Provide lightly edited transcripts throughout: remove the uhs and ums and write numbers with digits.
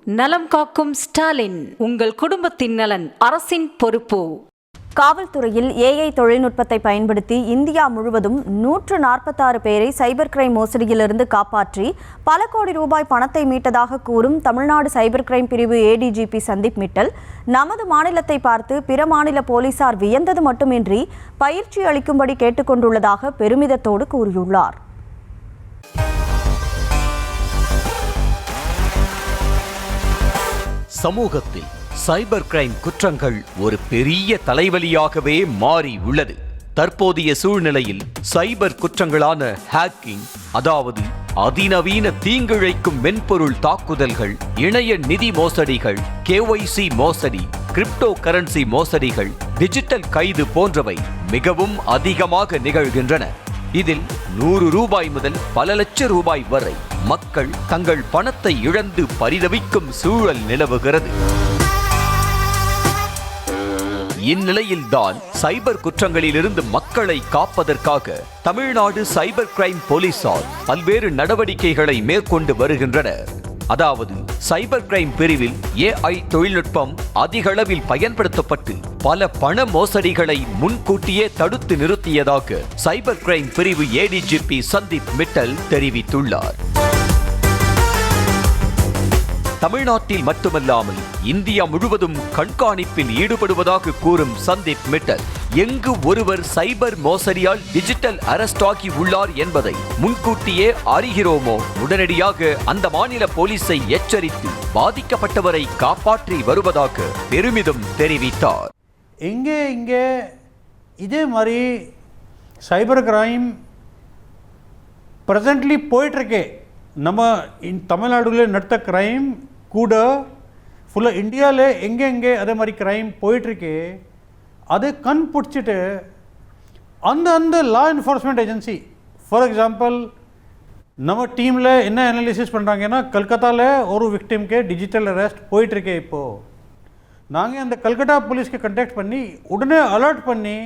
நலம் காக்கும் ஸ்டாலின். உங்கள் குடும்பத்தின் நலன் அரசின் பொறுப்பு. காவல்துறையில் ஏஐ தொழில்நுட்பத்தை பயன்படுத்தி இந்தியா முழுவதும் 146 பேரை சைபர் கிரைம் மோசடியிலிருந்து காப்பாற்றி பல கோடி ரூபாய் பணத்தை மீட்டதாக கூறும் தமிழ்நாடு சைபர் கிரைம் பிரிவு ஏடிஜிபி சந்தீப் மிட்டல் நமது மாநிலத்தை பார்த்து பிற மாநில போலீசார் வியந்தது மட்டுமின்றி பயிற்சி அளிக்கும்படி கேட்டுக்கொண்டுள்ளதாக பெருமிதத்தோடு கூறியுள்ளார். சமூகத்தில் சைபர் கிரைம் குற்றங்கள் ஒரு பெரிய தலைவலியாகவே மாறி உள்ளது. தற்போதைய சூழ்நிலையில் சைபர் குற்றங்களான ஹேக்கிங், அதாவது அதிநவீன தீங்கிழைக்கும் மென்பொருள் தாக்குதல்கள், இணைய நிதி மோசடிகள், KYC மோசடி, கிரிப்டோ கரன்சி மோசடிகள், டிஜிட்டல் கைது போன்றவை மிகவும் அதிகமாக நிகழ்கின்றன. இதில் 100 ரூபாய் முதல் பல லட்சம் ரூபாய் வரை மக்கள் தங்கள் பணத்தை இழந்து பரிதவிக்கும் சூழல் நிலவுகிறது. இந்நிலையில்தான் சைபர் குற்றங்களிலிருந்து மக்களை காப்பதற்காக தமிழ்நாடு சைபர் கிரைம் போலீசார் பல்வேறு நடவடிக்கைகளை மேற்கொண்டு வருகின்றனர். அதாவது சைபர் கிரைம் பிரிவில் AI தொழில்நுட்பம் அதிக அளவில் பயன்படுத்தப்பட்டு பல பண மோசடிகளை முன்கூட்டியே தடுத்து நிறுத்தியதாக சைபர் கிரைம் பிரிவு ADGP சந்தீப் மிட்டல் தெரிவித்துள்ளார். தமிழ்நாட்டில் மட்டுமல்லாமல் இந்தியா முழுவதும் கண்காணிப்பில் ஈடுபடுவதாக கூறும் சந்தீப் மிட்டல், எங்கு ஒருவர் சைபர் மோசடியால் டிஜிட்டல் அரெஸ்ட் ஆகி உள்ளார் என்பதை முன்கூட்டியே அறிகிறோமோ உடனடியாக அந்த மாநில போலீஸை எச்சரித்து பாதிக்கப்பட்டவரை காப்பாற்றி வருவதாக பெருமிதம் தெரிவித்தார். இங்கே இதே மாதிரி சைபர் கிரைம் பிரசன்ட்லி போயிட்டுருக்கே. நம்ம தமிழ்நாடுல நடத்த கிரைம் கூட ஃபுல்லாக இந்தியாவில் எங்கே அதே மாதிரி கிரைம் போயிட்டுருக்கு. அதை கண் பிடிச்சிட்டு அந்த லா என்ஃபோர்ஸ்மெண்ட் ஏஜென்சி, ஃபார் எக்ஸாம்பிள் நம்ம டீமில் என்ன அனாலிசிஸ் பண்ணுறாங்கன்னா, கல்கத்தாவில் ஒரு விக்டிம்க்கு டிஜிட்டல் அரெஸ்ட் போயிட்டுருக்கே. இப்போது நாங்கள் அந்த கல்கட்டா போலீஸ்க்கு கண்டெக்ட் பண்ணி உடனே அலர்ட் பண்ணி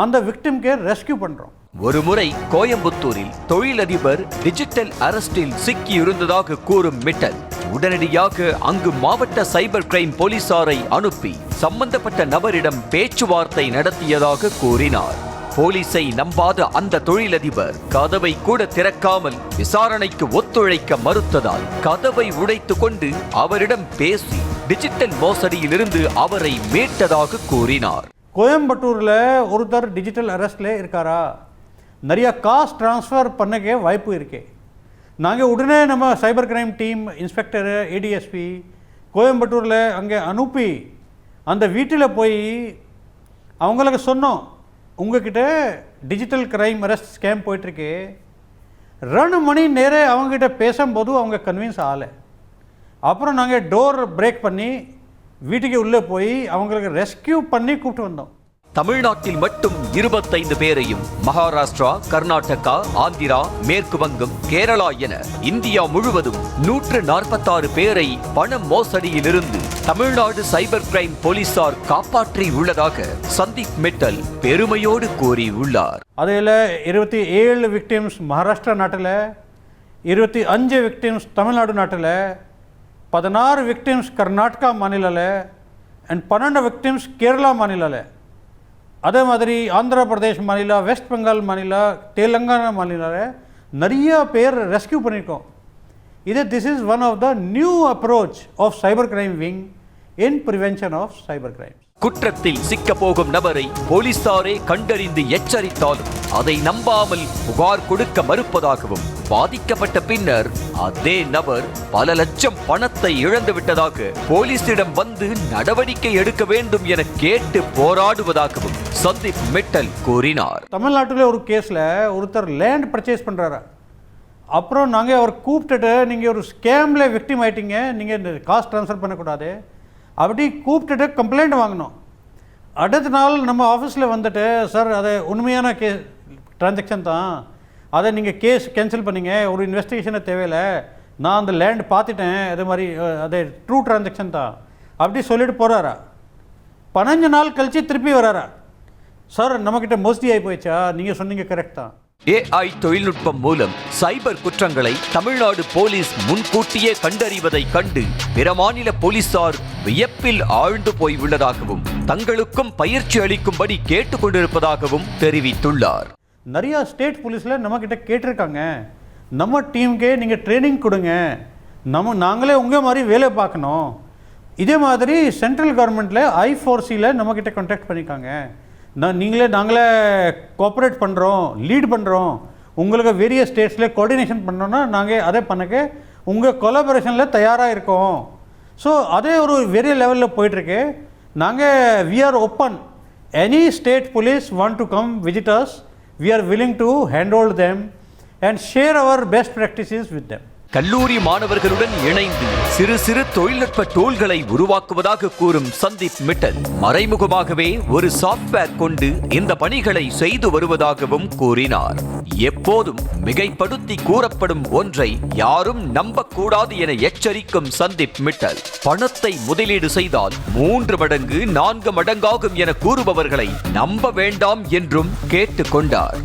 அந்த விக்டிம்க்கு ரெஸ்கியூ பண்ணுறோம். ஒருமுறை கோயம்புத்தூரில் தொழிலதிபர் டிஜிட்டல் அரெஸ்டில் சிக்கியிருந்ததாக கூறும் மிட்டல் உடனடியாக அங்கு மாவட்ட சைபர் கிரைம் போலீசாரை அனுப்பி சம்பந்தப்பட்ட நபரிடம் பேச்சுவார்த்தை நடத்தியதாக கூறினார். போலீஸை நம்பாத அந்த தொழிலதிபர் கதவை கூட திறக்காமல் விசாரணைக்கு ஒத்துழைக்க மறுத்ததால் கதவை உடைத்து கொண்டு அவரிடம் பேசி டிஜிட்டல் மோசடியிலிருந்து அவரை மீட்டதாக கூறினார். கோயம்புத்தூரில் ஒருத்தர் டிஜிட்டல் அரெஸ்டில் இருக்காரா, நிறையா காசு ட்ரான்ஸ்ஃபர் பண்ணக்க வாய்ப்பு இருக்கு. நாங்கள் உடனே நம்ம cyber crime team inspector ADSP கோயம்புத்தூரில் அங்கே அனுப்பி அந்த வீட்டில் போய் அவங்களுக்கு சொன்னோம், உங்ககிட்ட டிஜிட்டல் கிரைம் அரெஸ்ட் ஸ்கேம் போயிட்டுருக்கு. 2 மணி நேரம் அவங்ககிட்ட பேசும்போது அவங்க கன்வின்ஸ் ஆகலை. அப்புறம் நாங்கள் டோர் பிரேக் பண்ணி வீட்டுக்கு உள்ளே போய் அவங்களுக்கு ரெஸ்கியூ பண்ணி கூப்பிட்டு வந்தோம். தமிழ்நாட்டில் மட்டும் 25 பேரையும் மகாராஷ்டிரா, கர்நாடகா, ஆந்திரா, மேற்கு வங்கம், கேரளா என இந்தியா முழுவதும் 146 பேரை பண மோசடியிலிருந்து தமிழ்நாடு சைபர் கிரைம் போலீசார் காப்பாற்றி உள்ளதாக சந்தீப் மிட்டல் பெருமையோடு கூறியுள்ளார். அதில் 27 விக்டிம்ஸ் மகாராஷ்டிரா நாட்டில், 25 விக்டிம்ஸ் தமிழ்நாடு நாட்டில், 16 விக்டிம்ஸ் கர்நாடகா மாநிலத்தில் அண்ட் 12 விக்டிம்ஸ் கேரளா மாநிலத்தில். அதே மாதிரி ஆந்திர பிரதேஷ் மாநில, வெஸ்ட் பெங்கால் மாநில, தெலுங்கானா மாநிலத்தில் நிறைய பேர் ரெஸ்கியூ பண்ணியிருக்கோம். This is one of the new approach of cyber crime wing in prevention of cyber crime. குற்றத்தில் சிக்க போகும் நபரை போலீசாரே கண்டறிந்து எச்சரித்தாலும் அதை நம்பாமல் புகார் கொடுக்க மறுப்பதாகவும், பாதிக்கப்பட்ட பின்னர் அதே நபர் பல லட்சம் பணத்தை இழந்து விட்டதாக போலீசிடம் வந்து நடவடிக்கை எடுக்க வேண்டும் என கேட்டு போராடுவதாகவும் சந்தீப் மிட்டல் கூறினார். தமிழ்நாட்டில் ஒரு கேஸில் ஒருத்தர் லேண்ட் பர்ச்சேஸ் பண்ணுறாரு. அப்புறம் நாங்கள் அவர் கூப்பிட்டுட்டு, நீங்கள் ஒரு ஸ்கேமில் விக்டிம் ஆகிட்டீங்க, நீங்கள் காசு ட்ரான்ஸ்ஃபர் பண்ணக்கூடாது அப்படி கூப்பிட்டுட்டு கம்ப்ளைண்ட் வாங்கினோம். அடுத்த நாள் நம்ம ஆஃபீஸில் வந்துட்டு, சார் அது உண்மையான டிரான்சாக்ஷன் தான், அதை நீங்கள் கேஸ் கேன்சல் பண்ணிங்க, ஒரு இன்வெஸ்டிகேஷனை தேவையில்லை, நான் அந்த லேண்ட் பார்த்துட்டேன், அது மாதிரி அது ட்ரூ டிரான்சாக்ஷன் தான் அப்படி சொல்லிட்டு போகிறாரா. 15 நாள் கழித்து திருப்பி வராரா, சார் நம்மக்கிட்ட மோஸ்டி ஆகி போயிடுச்சா, நீங்கள் சொன்னீங்க கரெக்ட் தான். AI தொழில்நுட்பம் மூலம் சைபர் குற்றங்களை தமிழ்நாடு போலீஸ் முன்கூட்டியே கண்டறிவதை கண்டு பிற மாநில போலீசார் வியப்பில் ஆழ்ந்து போயுள்ளதாகவும் தங்களுக்கும் பயிற்சி அளிக்கும்படி கேட்டுக்கொண்டிருப்பதாகவும் தெரிவித்துள்ளார். நிறையா ஸ்டேட் போலீஸில் நம்மக்கிட்ட கேட்டிருக்காங்க, நம்ம டீமுக்கே நீங்கள் ட்ரைனிங் கொடுங்க, நாங்களே உங்கள் மாதிரி வேலை பார்க்கணும். இதே மாதிரி சென்ட்ரல் கவர்மெண்ட்டில் I4Cயில் நம்மக்கிட்ட கான்டாக்ட் பண்ணியிருக்காங்க, நாங்களே கோஆப்ரேட் பண்ணுறோம், லீட் பண்ணுறோம், உங்களுக்கு வேரியஸ் ஸ்டேட்ஸில் கோஆர்டினேஷன் பண்ணோன்னா நாங்கள் அதே பண்ணக்கு உங்கள் கொலாபரேஷனில் தயாராக இருக்கோம். ஸோ அதே ஒரு வெரிய லெவலில் போயிட்டுருக்கு. நாங்கள் we are open, any state police want to come visit us, we are willing to handhold them and share our best practices with them. கல்லூரி மாணவர்களுடன் இணைந்து சிறு சிறு தொழில்நுட்ப டூல்களை உருவாக்குவதாக கூறும் சந்தீப் மிட்டல் மறைமுகமாகவே ஒரு சாஃப்ட்வேர் கொண்டு இந்த பணிகளை செய்து வருவதாகவும் கூறினார். எப்போதும் மிகைப்படுத்தி கூறப்படும் ஒன்றை யாரும் நம்பக்கூடாது என எச்சரிக்கும் சந்தீப் மிட்டல் பணத்தை முதலீடு செய்தால் 3 மடங்கு 4 மடங்காகும் என கூறுபவர்களை நம்ப வேண்டாம் என்றும் கேட்டுக்கொண்டார்.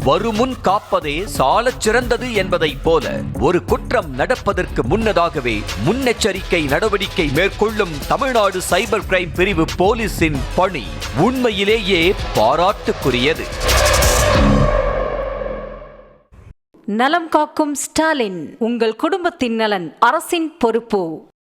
வருமுன் காப்பதே சாலச் சிறந்தது என்பதைப் போல ஒரு குற்றம் நடப்பதற்கு முன்னதாகவே முன்னெச்சரிக்கை நடவடிக்கை மேற்கொள்ளும் தமிழ்நாடு சைபர் கிரைம் பிரிவு போலீசின் பணி உண்மையிலேயே பாராட்டுக்குரியது. நலம் காக்கும் ஸ்டாலின், உங்கள் குடும்பத்தின் நலன் அரசின் பொறுப்பு.